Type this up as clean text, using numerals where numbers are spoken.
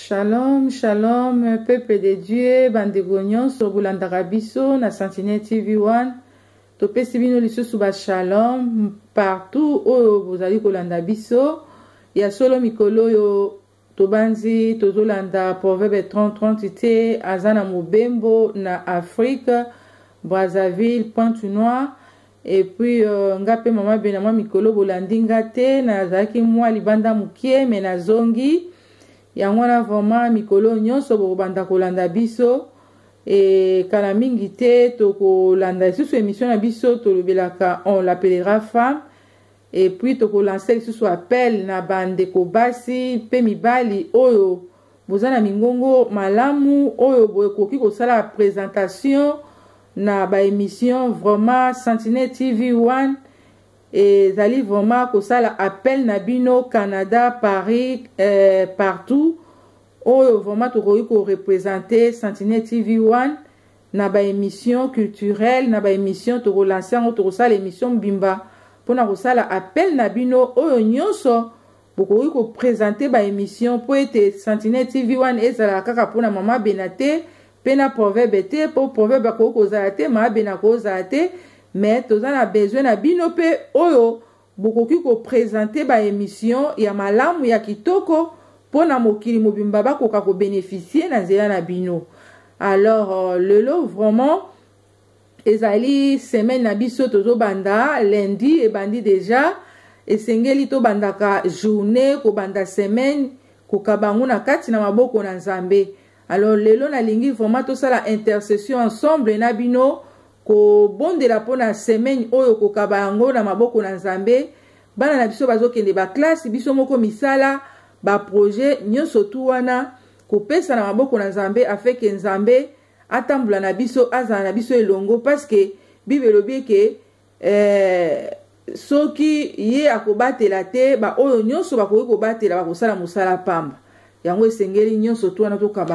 Shalom, shalom, peuple de Dieu, bandeko nyonso bolandaka biso na Sentinelle TV1. Topesi bino lisusu ba shalom partout oyo bozali kolanda biso. Ya solo mikolo yo tobanzi tozolanda proverbe 30-30 te azana mobembo na Afrique, Brazzaville, Pointe-Noire. Et puis ngape mama benama mikolo bolandinga te na zaki mwa libanda mukie mena zongi. Yango na vraiment mikolo nyonso bobanda kolanda biso et kala mingi te tokolanda lisusu émission na biso tolobelaka on l'appellera femme et puis tokolancer lisusu appel na bandeko basi pe mibali oyo bozana mingongo malamu oyo bokoki kosala présentation na ba émission vraiment Sentinelle TV1 et zali vraiment kosala appel na bino Canada, Paris, partout oyo vraiment tokoki ko représenter Sentinelle TV1 na ba émission culturelle na ba émission toko lancer ngo toko sala émission bimba pona kosala appel na bino oyo nyonso bokoki ko présenter ba émission po ete Sentinelle TV1 ezala kaka pona mama benate pena proverbe te po proverbe ko kozala te ma bena ko kozala te. Mais tous on a besoin na bino pe oyo bokoki ko présenter ba émission ya malamu ya kitoko pona mokili mobimba ba koka ko bénéficier na zela na bino. Alors le lot vraiment ezali semaine na biso tozo banda lundi et bandi déjà et sengeli to bandaka journée ko banda semaine ko kabangu na kati na maboko na Nzambe. Alors lelo na lingi vraiment to sala intercession ensemble na bino ko bondela pona semaine oyo ko kabango na maboko na Nzambe bana na biso bazokende ba classe biso moko misala ba projet nyonso tu wana ko pesa na maboko na Nzambe afeke Nzambe atambula na biso azana na biso elongo parce que Bible lobi ke soki ye akobatela te ba oyo nyonso bakoki kobatela bakosala musala pamba yango esengeli nyonso tu wana to kaba